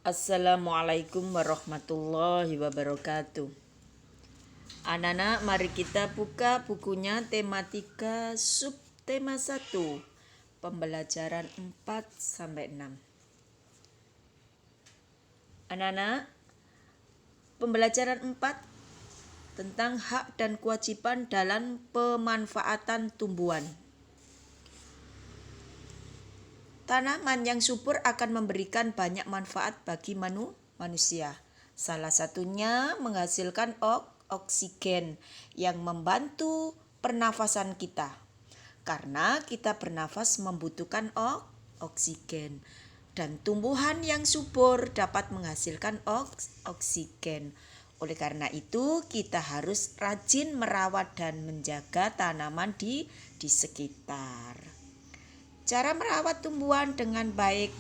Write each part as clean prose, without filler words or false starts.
Assalamualaikum warahmatullahi wabarakatuh. Anak-anak, mari kita buka bukunya tematika subtema 1, pembelajaran 4 sampai 6. Anak-anak, pembelajaran 4 tentang hak dan kewajiban dalam pemanfaatan tumbuhan. Tanaman yang subur akan memberikan banyak manfaat bagi manusia. Salah satunya menghasilkan oksigen yang membantu pernafasan kita. Karena kita bernafas membutuhkan oksigen. Dan tumbuhan yang subur dapat menghasilkan oksigen. Oleh karena itu, kita harus rajin merawat dan menjaga tanaman di sekitar. Cara merawat tumbuhan dengan baik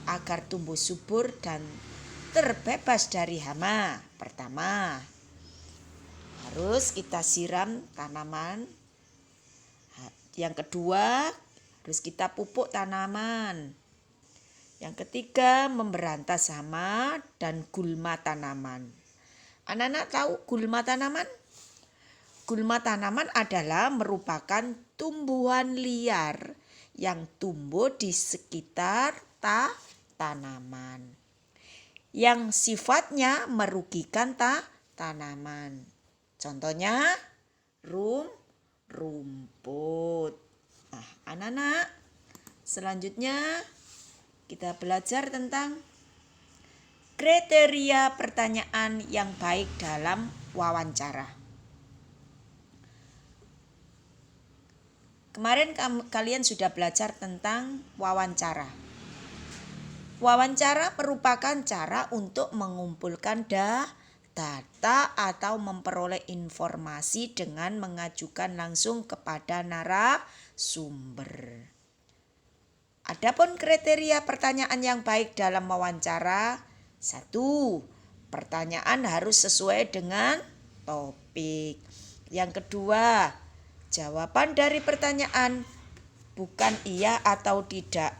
agar tumbuh subur dan terbebas dari hama. Pertama, harus kita siram tanaman. Yang kedua, harus kita pupuk tanaman. Yang ketiga, memberantas hama dan gulma tanaman. Anak-anak tahu gulma tanaman? Gulma tanaman adalah merupakan tumbuhan liar yang tumbuh di sekitar tanaman, yang sifatnya merugikan tanaman. Contohnya rumput. Nah, anak-anak, selanjutnya kita belajar tentang kriteria pertanyaan yang baik dalam wawancara. Kemarin kalian sudah belajar tentang wawancara. Wawancara merupakan cara untuk mengumpulkan data atau memperoleh informasi dengan mengajukan langsung kepada narasumber. Adapun kriteria pertanyaan yang baik dalam wawancara: 1. Pertanyaan harus sesuai dengan topik. Yang kedua, jawaban dari pertanyaan bukan iya atau tidak.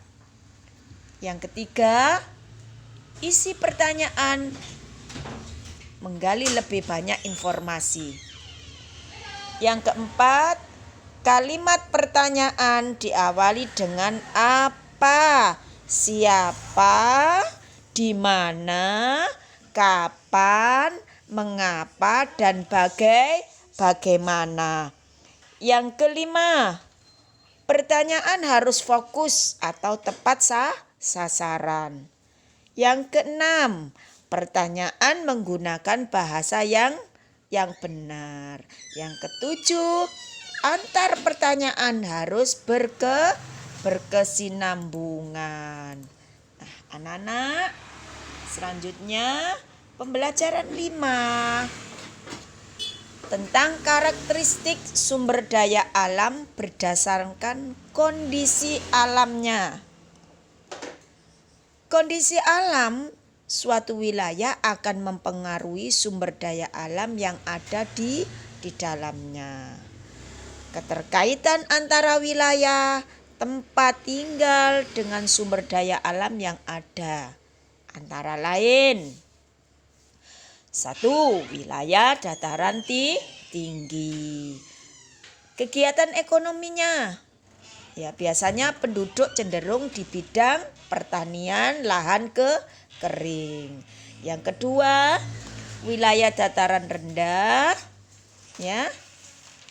Yang ketiga, isi pertanyaan menggali lebih banyak informasi. Yang keempat, kalimat pertanyaan diawali dengan apa, siapa, di mana, kapan, mengapa, dan bagaimana. Yang kelima, pertanyaan harus fokus atau tepat sasaran. Yang keenam, pertanyaan menggunakan bahasa yang benar. Yang ketujuh, antar pertanyaan harus berkesinambungan. Nah, anak-anak, selanjutnya pembelajaran 5 tentang karakteristik sumber daya alam berdasarkan kondisi alamnya. Kondisi alam suatu wilayah akan mempengaruhi sumber daya alam yang ada di dalamnya. Keterkaitan antara wilayah tempat tinggal dengan sumber daya alam yang ada antara lain: 1. Wilayah dataran tinggi. Kegiatan ekonominya, biasanya penduduk cenderung di bidang pertanian, lahan kering. Yang kedua, wilayah dataran rendah,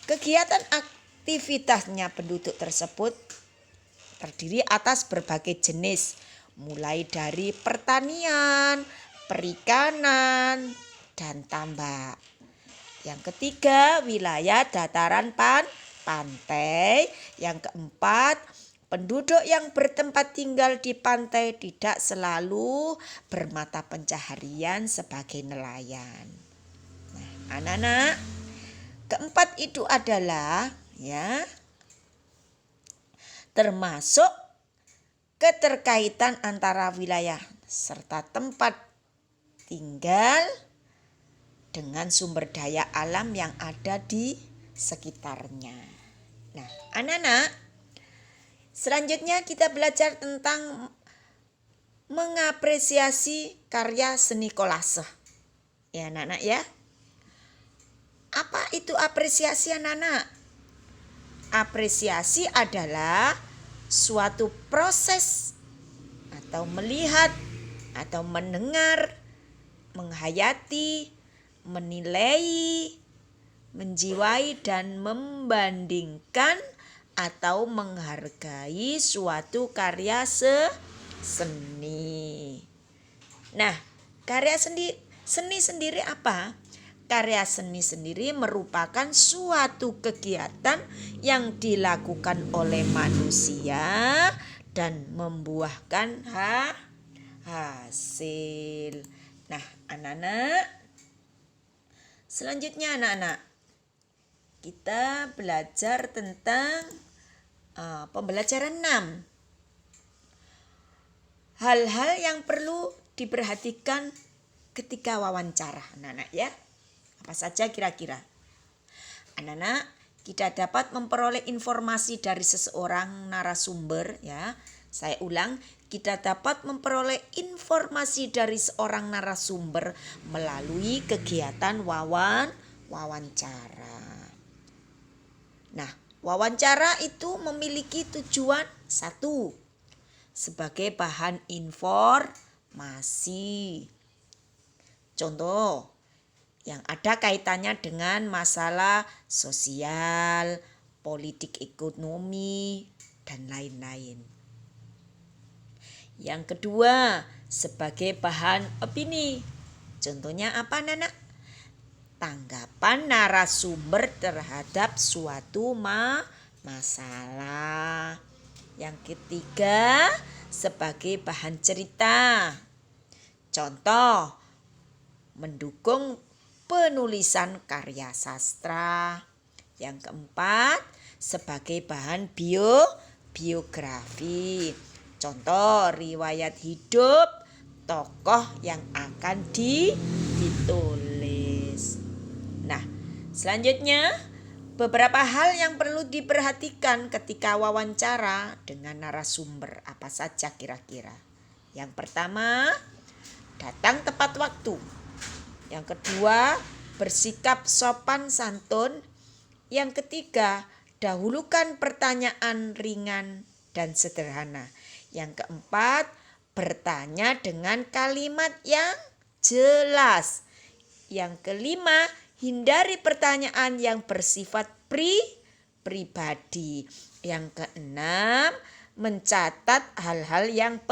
kegiatan aktivitasnya penduduk tersebut terdiri atas berbagai jenis, mulai dari pertanian, perikanan, dan tambak. Yang ketiga, wilayah dataran pantai. Yang keempat, penduduk yang bertempat tinggal di pantai tidak selalu bermata pencaharian sebagai nelayan. Nah, anak-anak, keempat itu adalah termasuk keterkaitan antara wilayah serta tempat tinggal dengan sumber daya alam yang ada di sekitarnya. Nah, anak-anak, selanjutnya kita belajar tentang mengapresiasi karya seni kolase. Ya anak-anak ya. Apa itu apresiasi anak-anak? Apresiasi adalah suatu proses atau melihat atau mendengar, menghayati, menilai, menjiwai dan membandingkan atau menghargai suatu karya seni. Nah, karya seni sendiri apa? Karya seni sendiri merupakan suatu kegiatan yang dilakukan oleh manusia dan membuahkan hasil. Nah, anak-anak, selanjutnya anak-anak, kita belajar tentang pembelajaran 6. Hal-hal yang perlu diperhatikan ketika wawancara, anak-anak ya. Apa saja kira-kira? Anak-anak, kita dapat memperoleh informasi dari seseorang narasumber ya. Saya ulang, kita dapat memperoleh informasi dari seorang narasumber melalui kegiatan wawancara. Nah, wawancara itu memiliki tujuan satu, sebagai bahan informasi. Contoh, yang ada kaitannya dengan masalah sosial, politik ekonomi, dan lain-lain. Yang kedua, sebagai bahan opini. Contohnya apa, Nana? Tanggapan narasumber terhadap suatu masalah. Yang ketiga, sebagai bahan cerita. Contoh, mendukung penulisan karya sastra. Yang keempat, sebagai bahan biografi. Contoh, riwayat hidup tokoh yang akan ditulis. Nah, selanjutnya beberapa hal yang perlu diperhatikan ketika wawancara dengan narasumber. Apa saja kira-kira? Yang pertama, datang tepat waktu. Yang kedua, bersikap sopan santun. Yang ketiga, dahulukan pertanyaan ringan dan sederhana. Yang keempat, bertanya dengan kalimat yang jelas. Yang kelima, hindari pertanyaan yang bersifat pribadi. Yang keenam, mencatat hal-hal yang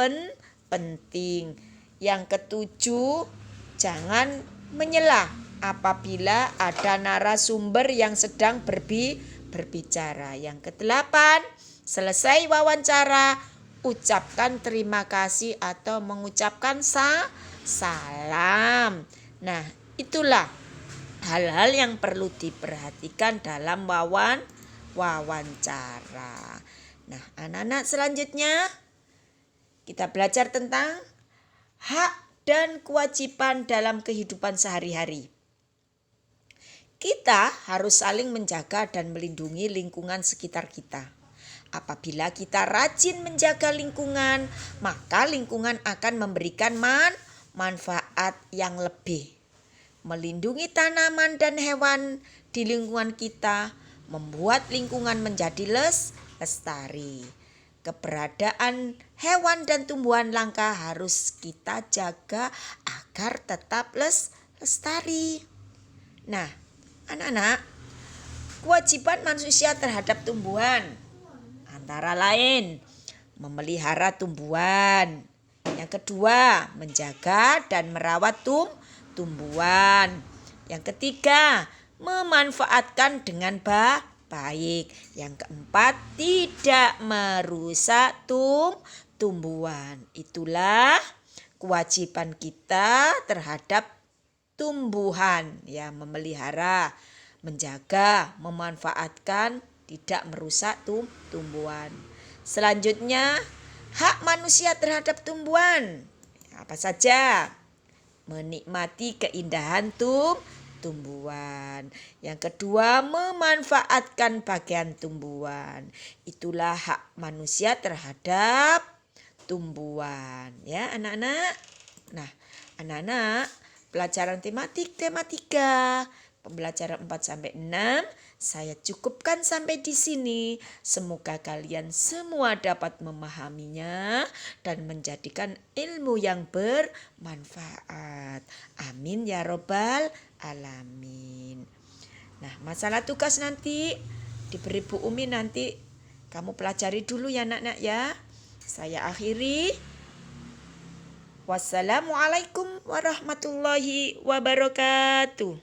penting. Yang ketujuh, jangan menyela apabila ada narasumber yang sedang berbicara. Yang kedelapan, selesai wawancara, ucapkan terima kasih atau mengucapkan salam. Nah, itulah hal-hal yang perlu diperhatikan dalam wawancara. Nah, anak-anak, selanjutnya kita belajar tentang hak dan kewajiban dalam kehidupan sehari-hari. Kita harus saling menjaga dan melindungi lingkungan sekitar kita. Apabila kita rajin menjaga lingkungan, maka lingkungan akan memberikan manfaat yang lebih. Melindungi tanaman dan hewan di lingkungan kita membuat lingkungan menjadi lestari. Keberadaan hewan dan tumbuhan langka harus kita jaga agar tetap lestari. Nah, anak-anak, kewajiban manusia terhadap tumbuhan antara lain memelihara tumbuhan. Yang kedua, menjaga dan merawat tumbuhan. Yang ketiga, memanfaatkan dengan baik. Yang keempat, tidak merusak tumbuhan. Itulah kewajiban kita terhadap tumbuhan, ya, memelihara, menjaga, memanfaatkan, tidak merusak tumbuhan. Selanjutnya, hak manusia terhadap tumbuhan. Apa saja? Menikmati keindahan tumbuhan. Yang kedua, memanfaatkan bagian tumbuhan. Itulah hak manusia terhadap tumbuhan. Ya anak-anak. Nah anak-anak, pelajaran tematika pembelajaran 4-6 saya cukupkan sampai di sini. Semoga kalian semua dapat memahaminya dan menjadikan ilmu yang bermanfaat. Amin ya robbal alamin. Nah, masalah tugas nanti diberi Bu Umi, nanti kamu pelajari dulu ya anak-anak ya. Saya akhiri. Wassalamualaikum warahmatullahi wabarakatuh.